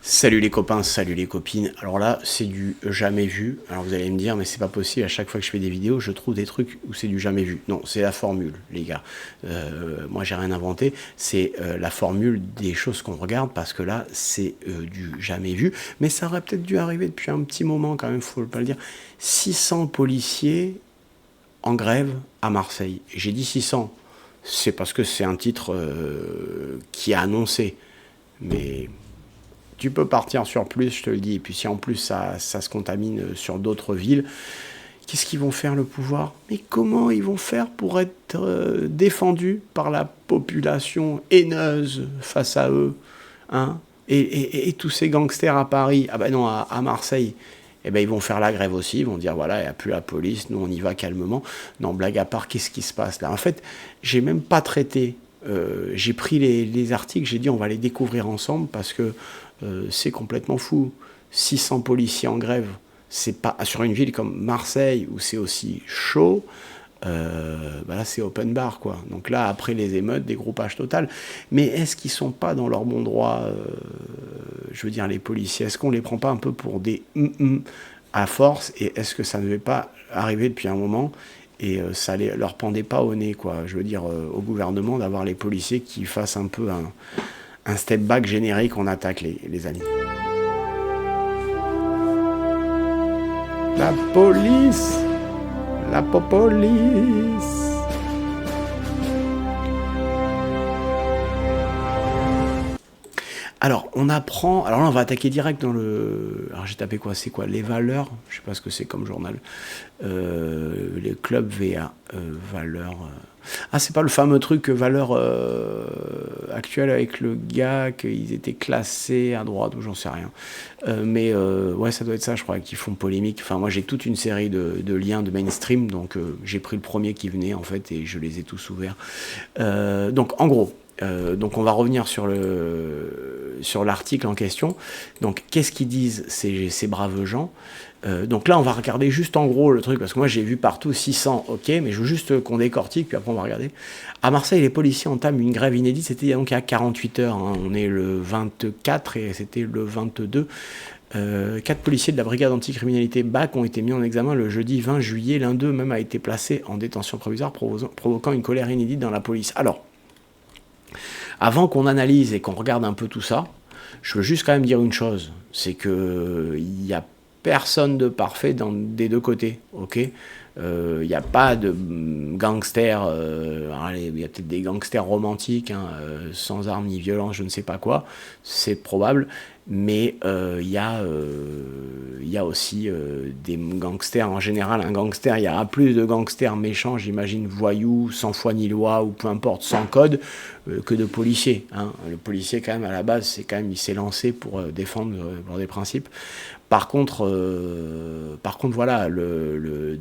Salut les copains, salut les copines. Alors là, c'est du jamais vu. Alors vous allez me dire, mais c'est pas possible, à chaque fois que je fais des vidéos, je trouve des trucs où c'est du jamais vu. Non, c'est la formule, les gars. Moi, j'ai rien inventé. C'est la formule des choses qu'on regarde, parce que là, c'est du jamais vu. Mais ça aurait peut-être dû arriver depuis un petit moment, quand même, faut pas le dire. 600 policiers en grève à Marseille. J'ai dit 600. C'est parce que c'est un titre qui est annoncé. Mais tu peux partir sur plus, je te le dis. Et puis si en plus ça se contamine sur d'autres villes, qu'est-ce qu'ils vont faire le pouvoir? Mais comment ils vont faire pour être défendus par la population haineuse face à eux, hein? Et tous ces gangsters à Paris, ah ben non, à Marseille, eh ben ils vont faire la grève aussi, ils vont dire voilà, il n'y a plus la police, nous on y va calmement. Non, blague à part, qu'est-ce qui se passe là? En fait, j'ai même pas traité. J'ai pris les articles, j'ai dit on va les découvrir ensemble parce que c'est complètement fou. 600 policiers en grève, c'est pas sur une ville comme Marseille où c'est aussi chaud. Bah là c'est open bar quoi. Donc là après les émeutes, dégroupage total. Mais est-ce qu'ils sont pas dans leur bon droit, je veux dire les policiers? Est-ce qu'on les prend pas un peu pour des à force? Et est-ce que ça ne devait pas arriver depuis un moment? Et ça leur pendait pas au nez quoi. Je veux dire au gouvernement d'avoir les policiers qui fassent un peu un step back générique, on attaque les amis. La police, la police. Alors, on apprend. Alors là, on va attaquer direct dans le. Alors, j'ai tapé quoi? C'est quoi? Les valeurs. Je sais pas ce que c'est comme journal. Les clubs VA. Valeurs. Ah, c'est pas le fameux truc valeur actuelle avec le gars qu'ils étaient classés à droite ou j'en sais rien. Mais ouais, ça doit être ça, je crois, qu'ils font polémique. Enfin, moi, j'ai toute une série de liens de mainstream, donc j'ai pris le premier qui venait en fait et je les ai tous ouverts. Donc, en gros. Donc on va revenir sur l'article en question. Donc qu'est-ce qu'ils disent ces braves gens? Donc là on va regarder juste en gros le truc, parce que moi j'ai vu partout 600, ok, mais je veux juste qu'on décortique, puis après on va regarder. À Marseille, les policiers entament une grève inédite, c'était donc il y a 48 heures, hein. On est le 24 et c'était le 22. 4 policiers de la brigade anticriminalité BAC ont été mis en examen le jeudi 20 juillet. L'un d'eux même a été placé en détention provisoire, provoquant une colère inédite dans la police. Alors, avant qu'on analyse et qu'on regarde un peu tout ça, je veux juste quand même dire une chose, c'est que il n'y a personne de parfait des deux côtés, ok? Il n'y a pas de gangsters, il y a peut-être des gangsters romantiques, hein, sans armes ni violence, je ne sais pas quoi, c'est probable, mais il y a aussi des gangsters en général. Un gangster, il y aura plus de gangsters méchants, j'imagine, voyous, sans foi ni loi, ou peu importe, sans code, que de policiers, hein. Le policier, quand même, à la base, c'est quand même, il s'est lancé pour défendre pour des principes. Par contre, voilà,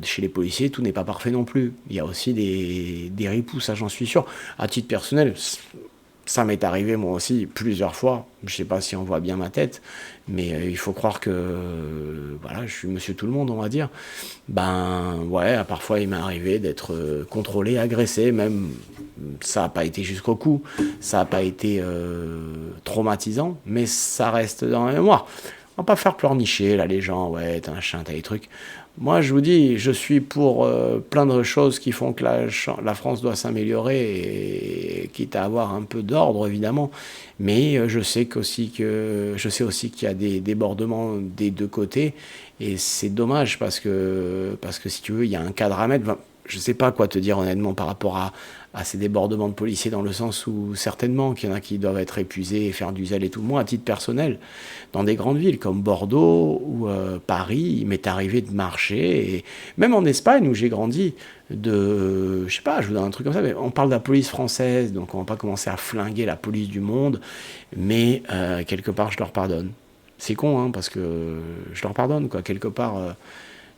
chez les policiers, tout n'est pas parfait non plus. Il y a aussi des ripoux, ça j'en suis sûr. À titre personnel, ça m'est arrivé moi aussi plusieurs fois. Je sais pas si on voit bien ma tête, mais il faut croire que voilà, je suis monsieur tout le monde, on va dire. Ben ouais, parfois il m'est arrivé d'être contrôlé, agressé, même ça n'a pas été jusqu'au cou, ça n'a pas été traumatisant, mais ça reste dans la mémoire. On va pas faire pleurnicher là les gens, ouais, t'as un chien, t'as des trucs. Moi, je vous dis, je suis pour plein de choses qui font que la France doit s'améliorer, et quitte à avoir un peu d'ordre, évidemment. Mais je sais aussi qu'il y a des débordements des deux côtés, et c'est dommage parce que si tu veux, il y a un cadre à mettre. Enfin, je sais pas quoi te dire honnêtement par rapport à ces débordements de policiers, dans le sens où certainement qu'il y en a qui doivent être épuisés et faire du zèle et tout. Moi, à titre personnel, dans des grandes villes comme Bordeaux ou Paris, il m'est arrivé de marcher, et même en Espagne où j'ai grandi, je sais pas, je vous donne un truc comme ça, mais on parle de la police française, donc on va pas commencer à flinguer la police du monde, mais quelque part je leur pardonne. C'est con, hein, parce que je leur pardonne, quoi, quelque part.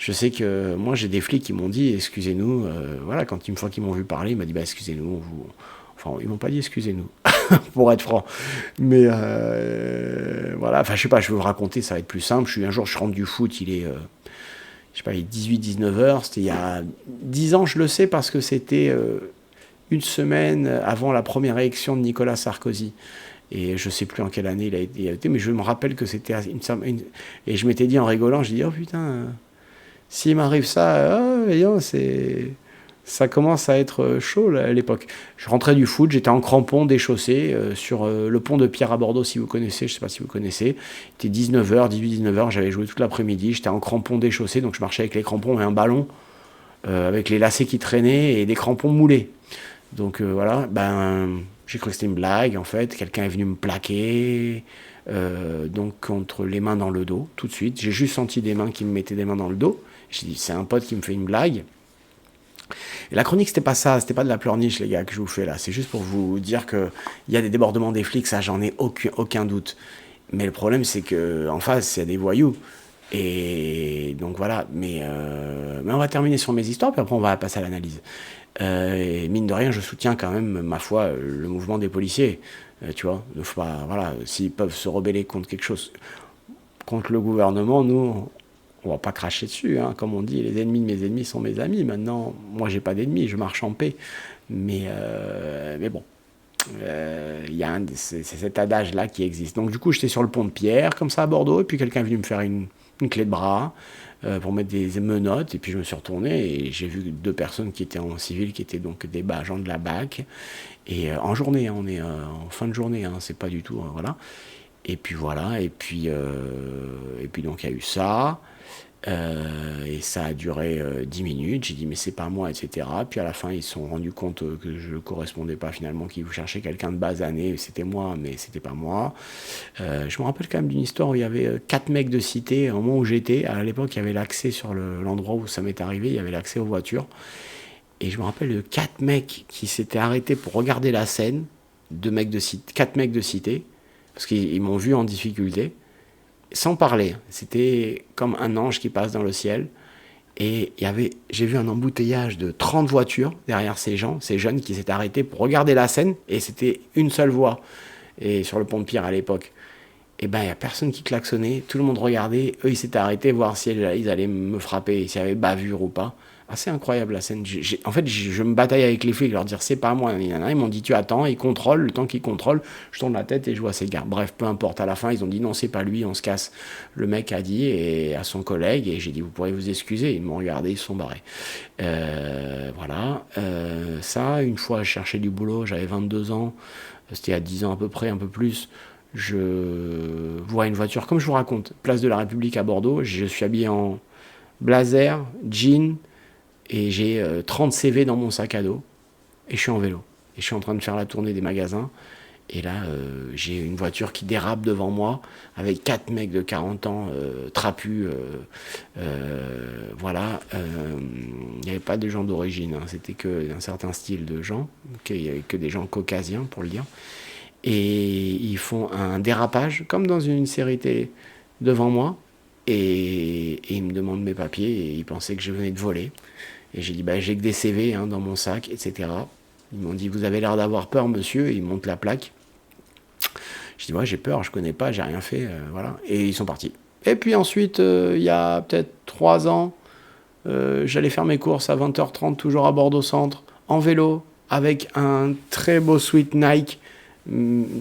Je sais que moi j'ai des flics qui m'ont dit excusez-nous, voilà, quand une fois qu'ils m'ont vu parler, ils m'ont dit bah excusez-nous, enfin ils m'ont pas dit excusez-nous, pour être franc, mais voilà, enfin je sais pas, je vais vous raconter, ça va être plus simple. Un jour je rentre du foot, il est je sais pas, il est 18-19 heures, c'était il y a 10 ans, je le sais parce que c'était une semaine avant la première élection de Nicolas Sarkozy. Et je sais plus en quelle année il a été, mais je me rappelle que c'était et je m'étais dit en rigolant, j'ai dit oh putain, s'il m'arrive ça, voyons, ça commence à être chaud là, à l'époque. Je rentrais du foot, j'étais en crampons déchaussé sur le pont de Pierre à Bordeaux, si vous connaissez, je sais pas si vous connaissez. Il était 19h, 18-19h, j'avais joué toute l'après-midi, j'étais en crampons déchaussé, donc je marchais avec les crampons et un ballon, avec les lacets qui traînaient et des crampons moulés. Donc voilà, j'ai cru que c'était une blague, en fait. Quelqu'un est venu me plaquer, donc contre les mains dans le dos, tout de suite. J'ai juste senti des mains qui me mettaient des mains dans le dos. J'ai dit, c'est un pote qui me fait une blague. Et la chronique, c'était pas ça, c'était pas de la pleurniche, les gars, que je vous fais là. C'est juste pour vous dire qu'il y a des débordements des flics, ça, j'en ai aucun doute. Mais le problème, c'est qu'en face, il y a des voyous. Et donc voilà, mais on va terminer sur mes histoires, puis après on va passer à l'analyse. Et mine de rien, je soutiens quand même, ma foi, le mouvement des policiers. Tu vois, faut pas, voilà, s'ils peuvent se rebeller contre quelque chose, contre le gouvernement, nous, on va pas cracher dessus. Hein. Comme on dit, les ennemis de mes ennemis sont mes amis. Maintenant, moi, j'ai pas d'ennemis, je marche en paix. Mais bon, c'est cet adage-là qui existe. Donc du coup, j'étais sur le pont de Pierre, comme ça, à Bordeaux, et puis quelqu'un est venu me faire une clé de bras pour mettre des menottes, et puis je me suis retourné, et j'ai vu deux personnes qui étaient en civil, qui étaient donc des agents de la BAC, et en journée, hein, on est en fin de journée, hein, c'est pas du tout, voilà. Et puis voilà, et puis donc il y a eu ça. Et ça a duré 10 minutes, j'ai dit mais c'est pas moi, etc. Puis à la fin ils se sont rendus compte que je ne correspondais pas finalement, qu'ils cherchaient quelqu'un de basané, c'était moi mais c'était pas moi. Je me rappelle quand même d'une histoire où il y avait 4 mecs de cité, au moment où j'étais, à l'époque il y avait l'accès sur l'endroit où ça m'est arrivé, il y avait l'accès aux voitures. Et je me rappelle de 4 mecs qui s'étaient arrêtés pour regarder la scène, 4 mecs de cité, parce qu'ils m'ont vu en difficulté. Sans parler, c'était comme un ange qui passe dans le ciel. Et j'ai vu un embouteillage de 30 voitures derrière ces jeunes qui s'étaient arrêtés pour regarder la scène. Et c'était une seule voie. Et sur le pont de Pierre à l'époque. Et il n'y a personne qui klaxonnait. Tout le monde regardait. Eux, ils s'étaient arrêtés voir si ils allaient me frapper, s'il y avait bavure ou pas. Assez incroyable la scène. En fait, je me bataille avec les flics, leur dire c'est pas moi. Ils m'ont dit tu attends, ils contrôlent. Le temps qu'ils contrôlent, je tourne la tête et je vois ces gars. Bref, peu importe. À la fin, ils ont dit non, c'est pas lui, on se casse. Le mec a dit et à son collègue, et j'ai dit vous pourrez vous excuser. Ils m'ont regardé, ils se sont barrés. Voilà. Ça, une fois, je cherchais du boulot, j'avais 22 ans. C'était à 10 ans à peu près, un peu plus. Je vois une voiture, comme je vous raconte, place de la République à Bordeaux. Je suis habillé en blazer, jean, et j'ai 30 CV dans mon sac à dos, et je suis en vélo. Et je suis en train de faire la tournée des magasins, et là, j'ai une voiture qui dérape devant moi, avec 4 mecs de 40 ans, trapus, voilà. Il n'y avait pas de gens d'origine, hein, c'était que un certain style de gens, il n'y avait que des gens caucasiens, pour le dire. Et ils font un dérapage, comme dans une série télé, devant moi, et ils me demandent mes papiers, et ils pensaient que je venais de voler. Et j'ai dit, j'ai que des CV hein, dans mon sac, etc. Ils m'ont dit, vous avez l'air d'avoir peur, monsieur, et ils montent la plaque. Je dis, ouais, j'ai peur, je connais pas, j'ai rien fait, voilà. Et ils sont partis. Et puis ensuite, il y a peut-être 3 ans, j'allais faire mes courses à 20h30, toujours à Bordeaux Centre, en vélo, avec un très beau sweat Nike, je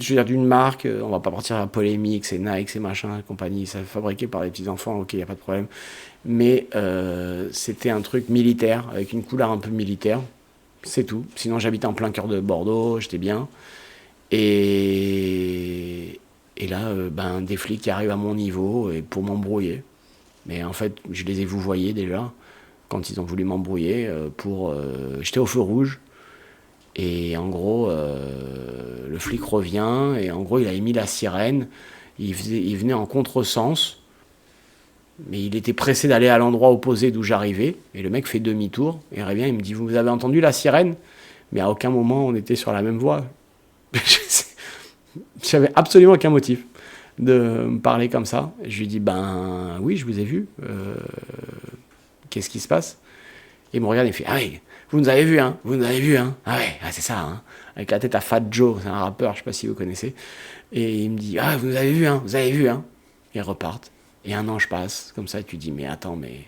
veux dire d'une marque, on va pas partir à la polémique, c'est Nike, c'est machin, compagnie, c'est fabriqué par les petits enfants, ok, il n'y a pas de problème. Mais c'était un truc militaire, avec une couleur un peu militaire, c'est tout. Sinon j'habitais en plein cœur de Bordeaux, j'étais bien. Et là, des flics qui arrivent à mon niveau et pour m'embrouiller. Mais en fait, je les ai vouvoyés déjà, quand ils ont voulu m'embrouiller, j'étais au feu rouge. Et en gros, le flic revient, et en gros, il avait mis la sirène, il venait en contresens, mais il était pressé d'aller à l'endroit opposé d'où j'arrivais, et le mec fait demi-tour, et il revient, il me dit, vous avez entendu la sirène? Mais à aucun moment on était sur la même voie. J'avais absolument aucun motif de me parler comme ça. Je lui dis, oui, je vous ai vu, qu'est-ce qui se passe? Et il me regarde et il fait, ah oui, vous nous avez vu, hein, vous nous avez vu, hein. Ah ouais, c'est ça, hein. Avec la tête à Fat Joe, c'est un rappeur, je sais pas si vous connaissez. Et il me dit, ah, vous nous avez vu, hein, vous avez vu, hein. Et ils repartent. Et un an je passe, comme ça, tu dis, mais attends, mais...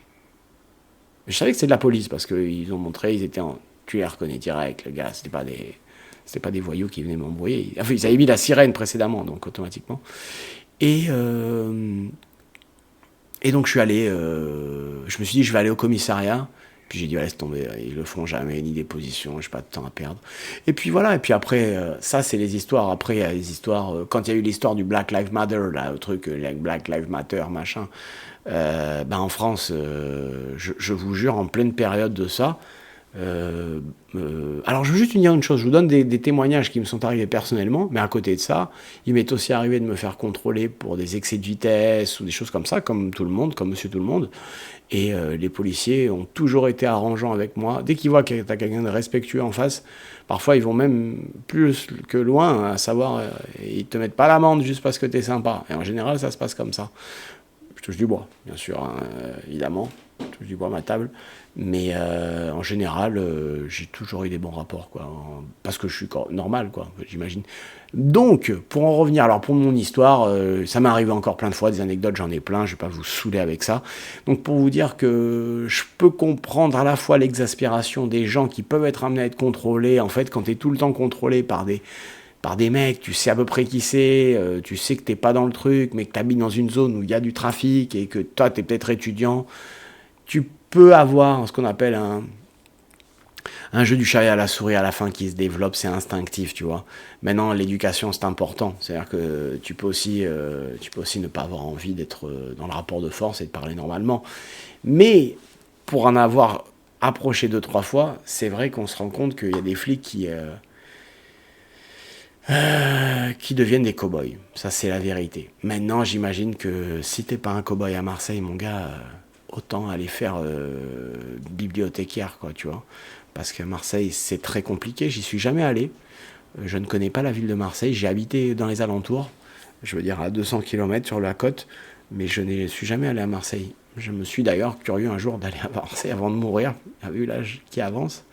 Je savais que c'était de la police, parce qu'ils ont montré, tu les reconnais direct, le gars, c'était pas des C'était pas des voyous qui venaient m'embrouiller. Enfin, ils avaient mis la sirène précédemment, donc automatiquement. Et, et donc je suis allé, je me suis dit je vais aller au commissariat. Puis j'ai dit laisse tomber, ils le feront jamais, ni des positions, j'ai pas de temps à perdre. Et puis voilà, et puis après, ça c'est les histoires. Après il y a les histoires, quand il y a eu l'histoire du Black Lives Matter, là, le truc, Black Lives Matter, machin. En France, je vous jure, en pleine période de ça. Alors je veux juste dire une chose, je vous donne des témoignages qui me sont arrivés personnellement, mais à côté de ça, il m'est aussi arrivé de me faire contrôler pour des excès de vitesse ou des choses comme ça, comme tout le monde, comme monsieur tout le monde. Et les policiers ont toujours été arrangeants avec moi. Dès qu'ils voient que tu as quelqu'un de respectueux en face, parfois ils vont même plus que loin, à savoir, ils te mettent pas l'amende juste parce que tu es sympa. Et en général, ça se passe comme ça. Je touche du bois, bien sûr, hein, évidemment. Je touche du bois à ma table. Mais en général, j'ai toujours eu des bons rapports, quoi. Parce que je suis normal, quoi, j'imagine. Donc, pour en revenir, alors pour mon histoire, ça m'est arrivé encore plein de fois, des anecdotes, j'en ai plein, je ne vais pas vous saouler avec ça. Donc pour vous dire que je peux comprendre à la fois l'exaspération des gens qui peuvent être amenés à être contrôlés, en fait, quand tu es tout le temps contrôlé par des mecs, tu sais à peu près qui c'est, tu sais que t'es pas dans le truc, mais que tu habites dans une zone où il y a du trafic et que toi, tu es peut-être étudiant, tu peux avoir ce qu'on appelle un jeu du chat et à la souris à la fin qui se développe, c'est instinctif, tu vois. Maintenant, l'éducation, c'est important. C'est-à-dire que tu peux aussi ne pas avoir envie d'être dans le rapport de force et de parler normalement. Mais pour en avoir approché 2-3 fois, c'est vrai qu'on se rend compte qu'il y a des flics qui deviennent des cow-boys. Ça, c'est la vérité. Maintenant, j'imagine que si t'es pas un cow-boy à Marseille, mon gars, autant aller faire bibliothécaire, quoi, tu vois. Parce que Marseille, c'est très compliqué. J'y suis jamais allé. Je ne connais pas la ville de Marseille. J'ai habité dans les alentours, je veux dire à 200 km sur la côte, mais je ne suis jamais allé à Marseille. Je me suis d'ailleurs curieux un jour d'aller à Marseille avant de mourir, vu l'âge qui avance.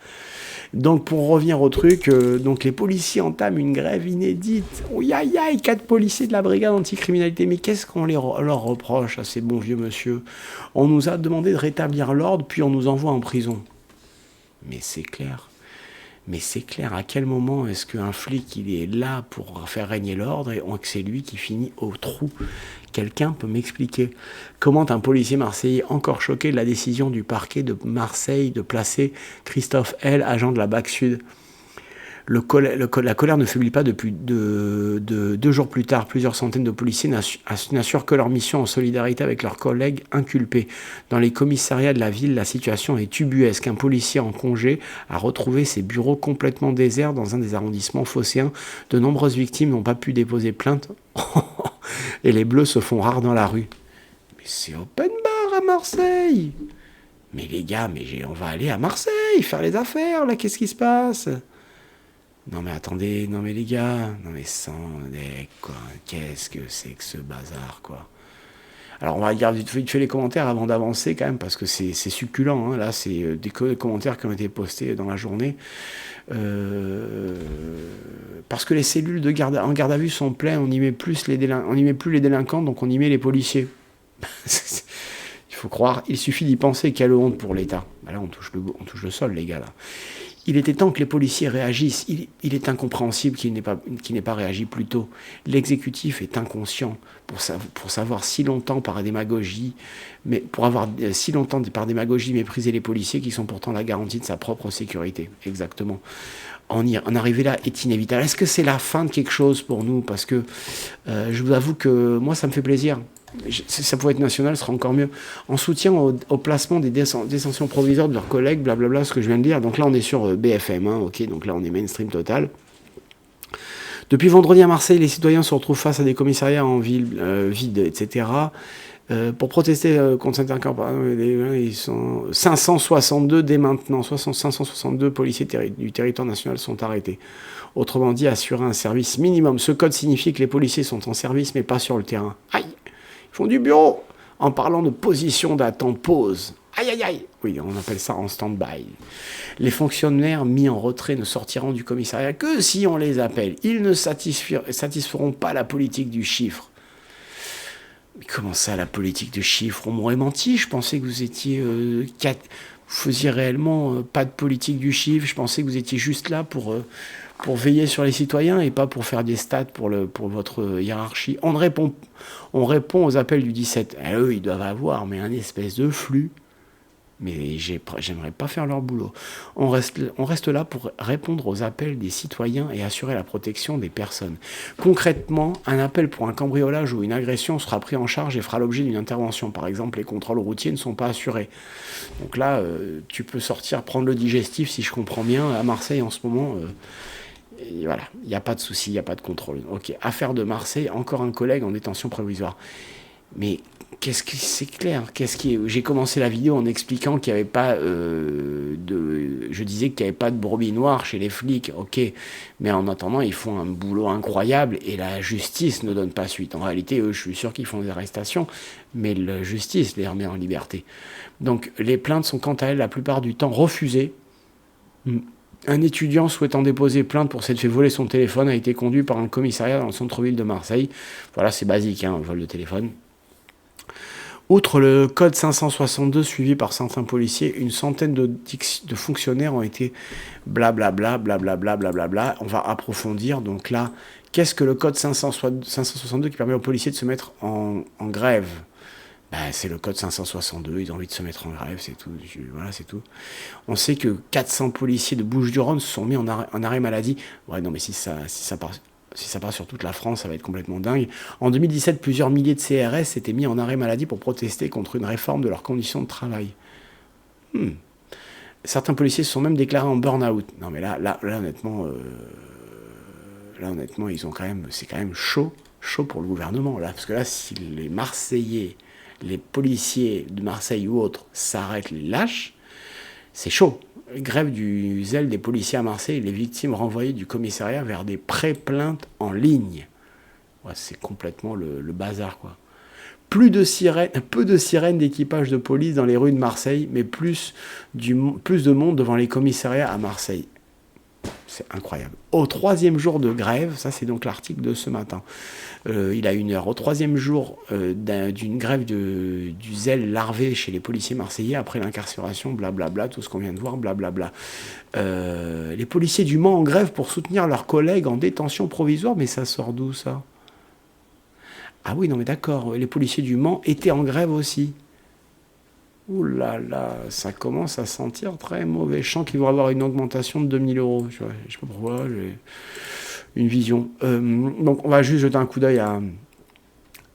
Donc pour revenir au truc, donc les policiers entament une grève inédite. Oui, aïe, aïe, 4 policiers de la brigade anticriminalité. Mais qu'est-ce qu'on leur reproche à ces bons vieux monsieur? On nous a demandé de rétablir l'ordre, puis on nous envoie en prison. Mais c'est clair. Mais c'est clair, à quel moment est-ce qu'un flic, il est là pour faire régner l'ordre et que c'est lui qui finit au trou? Quelqu'un peut m'expliquer comment un policier marseillais encore choqué de la décision du parquet de Marseille de placer Christophe L, agent de la BAC Sud. La colère ne faiblit pas depuis 2 jours plus tard. Plusieurs centaines de policiers n'assurent que leur mission en solidarité avec leurs collègues inculpés. Dans les commissariats de la ville, la situation est ubuesque. Un policier en congé a retrouvé ses bureaux complètement déserts dans un des arrondissements phocéens. De nombreuses victimes n'ont pas pu déposer plainte. Et les bleus se font rares dans la rue. Mais c'est open bar à Marseille! Mais les gars, on va aller à Marseille faire les affaires, là, qu'est-ce qui se passe? Non mais attendez, non mais les gars, non mais sans deck, quoi, qu'est-ce que c'est que ce bazar, quoi. Alors on va regarder vite fait les commentaires avant d'avancer quand même, parce que c'est succulent, hein. Là c'est des commentaires qui ont été postés dans la journée. Parce que les cellules en garde à vue sont pleines, on n'y met plus les délinquants, donc on y met les policiers. Il faut croire, il suffit d'y penser, quelle honte pour l'État. Ben là on touche le sol, les gars, là. Il était temps que les policiers réagissent. Il est incompréhensible qu'ils n'aient pas réagi plus tôt. L'exécutif est inconscient pour savoir si longtemps par démagogie, mais pour avoir si longtemps par démagogie méprisé les policiers qui sont pourtant la garantie de sa propre sécurité. Exactement. En arriver là est inévitable. Est-ce que c'est la fin de quelque chose pour nous? Parce que je vous avoue que moi, ça me fait plaisir. Si ça pouvait être national, ce serait encore mieux. En soutien au placement des détentions provisoires de leurs collègues, blablabla, ce que je viens de dire. Donc là, on est sur BFM, hein, ok, donc là, on est mainstream total. Depuis vendredi à Marseille, les citoyens se retrouvent face à des commissariats en ville vides, etc. Pour protester contre cette incorporation, ils sont 562 dès maintenant. 562 policiers du territoire national sont arrêtés. Autrement dit, assurer un service minimum. Ce code signifie que les policiers sont en service, mais pas sur le terrain. Aïe! Ils font du bureau en parlant de position d'attente pause. Aïe, aïe, aïe. Oui, on appelle ça en stand-by. Les fonctionnaires mis en retrait ne sortiront du commissariat que si on les appelle. Ils ne satisferont pas la politique du chiffre. Mais comment ça, la politique du chiffre? On m'aurait menti. Je pensais que vous étiez... vous faisiez réellement pas de politique du chiffre. Je pensais que vous étiez juste là pour pour veiller sur les citoyens et pas pour faire des stats pour votre hiérarchie. On répond aux appels du 17. Et eux, ils doivent avoir mais un espèce de flux. Mais j'aimerais pas faire leur boulot. On reste là pour répondre aux appels des citoyens et assurer la protection des personnes. Concrètement, un appel pour un cambriolage ou une agression sera pris en charge et fera l'objet d'une intervention. Par exemple, les contrôles routiers ne sont pas assurés. Donc là, tu peux sortir, prendre le digestif, si je comprends bien. À Marseille, en ce moment, et voilà, il n'y a pas de souci, il n'y a pas de contrôle. Ok, affaire de Marseille, encore un collègue en détention provisoire. Mais c'est clair. J'ai commencé la vidéo en expliquant qu'il n'y avait pas je disais qu'il n'y avait pas de brebis noires chez les flics. Ok, mais en attendant, ils font un boulot incroyable et la justice ne donne pas suite. En réalité, eux, je suis sûr qu'ils font des arrestations, mais la justice les remet en liberté. Donc, les plaintes sont quant à elles la plupart du temps refusées. Un étudiant souhaitant déposer plainte pour s'être fait voler son téléphone a été conduit par un commissariat dans le centre-ville de Marseille. Voilà, c'est basique, un vol de téléphone. Outre le code 562 suivi par certains policiers, une centaine de fonctionnaires ont été blablabla, blablabla, blablabla. On va approfondir. Donc là, qu'est-ce que le code 562 qui permet aux policiers de se mettre en grève ? C'est le code 562, ils ont envie de se mettre en grève, c'est tout. Voilà, c'est tout. On sait que 400 policiers de Bouches-du-Rhône se sont mis en arrêt maladie. Ouais, non, mais si ça part sur toute la France, ça va être complètement dingue. En 2017, plusieurs milliers de CRS s'étaient mis en arrêt maladie pour protester contre une réforme de leurs conditions de travail. Certains policiers se sont même déclarés en burn-out. Non, mais là honnêtement, c'est quand même chaud pour le gouvernement. Là, parce que là, si les Marseillais, les policiers de Marseille ou autres s'arrêtent les lâches, c'est chaud. Grève du zèle des policiers à Marseille, les victimes renvoyées du commissariat vers des pré-plaintes en ligne. Ouais, c'est complètement le bazar, quoi. Peu de sirènes d'équipage de police dans les rues de Marseille, mais plus de monde devant les commissariats à Marseille. C'est incroyable. Au 3e jour de grève, ça c'est donc l'article de ce matin, il a 1 heure. Au 3e jour d'une grève du zèle larvé chez les policiers marseillais après l'incarcération, blablabla, tout ce qu'on vient de voir, blablabla. Les policiers du Mans en grève pour soutenir leurs collègues en détention provisoire, mais ça sort d'où ça ? Ah oui, non mais d'accord, les policiers du Mans étaient en grève aussi. Ouh là là, ça commence à sentir très mauvais. Je sens qu'ils vont avoir une augmentation de 2000 €. Je sais pas pourquoi, j'ai une vision. Donc on va juste jeter un coup d'œil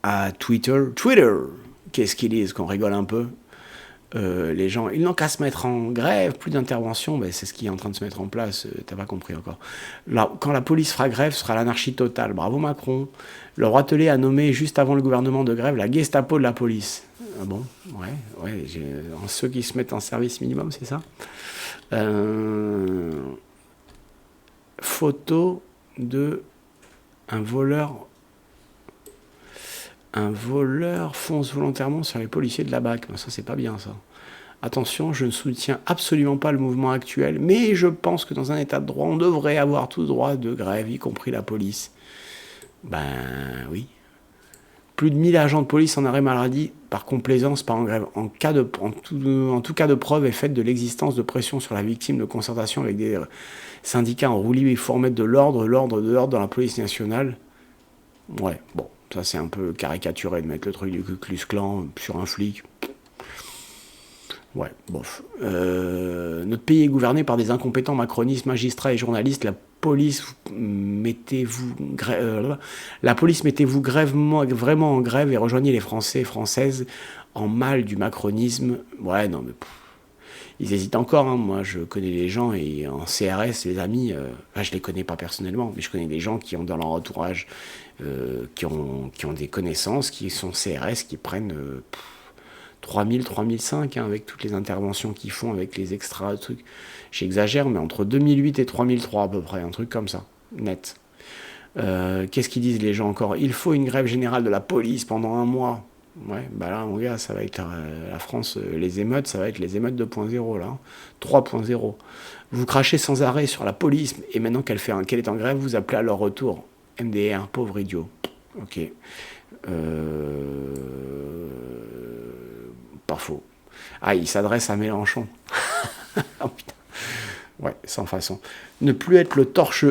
à Twitter. Qu'est-ce qu'ils disent, qu'on rigole un peu. Les gens, ils n'ont qu'à se mettre en grève, plus d'intervention, c'est ce qui est en train de se mettre en place, t'as pas compris encore. Là, quand la police fera grève, ce sera l'anarchie totale. Bravo Macron. Le roi Telé a nommé juste avant le gouvernement de grève la Gestapo de la police. Ah bon ? Ouais, ceux qui se mettent en service minimum, c'est ça ? Photo de un voleur fonce volontairement sur les policiers de la BAC. Ça, c'est pas bien, ça. Attention, je ne soutiens absolument pas le mouvement actuel, mais je pense que dans un état de droit, on devrait avoir tout droit de grève, y compris la police. Oui. Plus de 1000 agents de police en arrêt maladie par complaisance, pas en grève. En tout cas de preuve est faite de l'existence de pression sur la victime de concertation avec des syndicats en roue libre. Il faut remettre de l'ordre dans la police nationale. Ouais, bon. Ça, c'est un peu caricaturé de mettre le truc du Ku Klux Klan sur un flic. Ouais, bof. Notre pays est gouverné par des incompétents macronistes, magistrats et journalistes. La police, mettez-vous vraiment en grève et rejoignez les Français et Françaises en mal du macronisme. Ouais, non, mais... Ils hésitent encore, hein. Moi je connais les gens et en CRS, les amis, je les connais pas personnellement, mais je connais des gens qui ont dans leur entourage, qui ont des connaissances, qui sont CRS, qui prennent 3000, 3005, hein, avec toutes les interventions qu'ils font, avec les extras, trucs. J'exagère, mais entre 2008 et 3003 à peu près, un truc comme ça, net. Qu'est-ce qu'ils disent les gens encore ? Il faut une grève générale de la police pendant 1 mois. Ouais, là, mon gars, ça va être la France, les émeutes, ça va être les émeutes 2.0, là, 3.0. Vous crachez sans arrêt sur la police, et maintenant qu'elle est en grève, vous appelez à leur retour. MDR, pauvre idiot. Ok. Pas faux. Ah, il s'adresse à Mélenchon. Oh, putain. Ouais, sans façon. Ne plus être le torche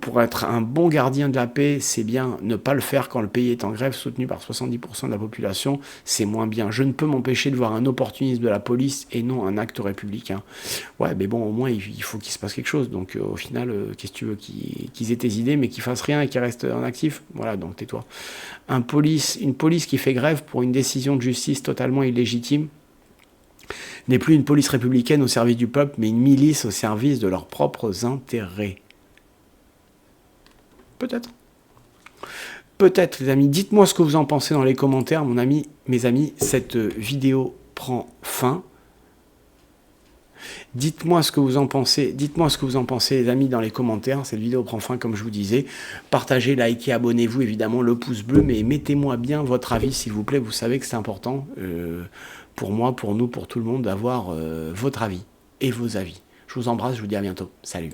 pour être un bon gardien de la paix, c'est bien. Ne pas le faire quand le pays est en grève, soutenu par 70% de la population, c'est moins bien. Je ne peux m'empêcher de voir un opportunisme de la police et non un acte républicain. Ouais, mais bon, au moins, il faut qu'il se passe quelque chose. Donc, au final, qu'est-ce que tu veux qu'ils aient tes idées, mais qu'ils fassent rien et qu'ils restent en actif? Voilà, donc tais-toi. Une police qui fait grève pour une décision de justice totalement illégitime n'est plus une police républicaine au service du peuple, mais une milice au service de leurs propres intérêts. Peut-être. Peut-être, les amis. Dites-moi ce que vous en pensez dans les commentaires, mes amis. Cette vidéo prend fin. Dites-moi ce que vous en pensez. Dites-moi ce que vous en pensez, les amis, dans les commentaires. Cette vidéo prend fin, comme je vous disais. Partagez, likez, abonnez-vous, évidemment, le pouce bleu. Mais mettez-moi bien votre avis, s'il vous plaît. Vous savez que c'est important pour moi, pour nous, pour tout le monde, d'avoir votre avis et vos avis. Je vous embrasse, je vous dis à bientôt. Salut.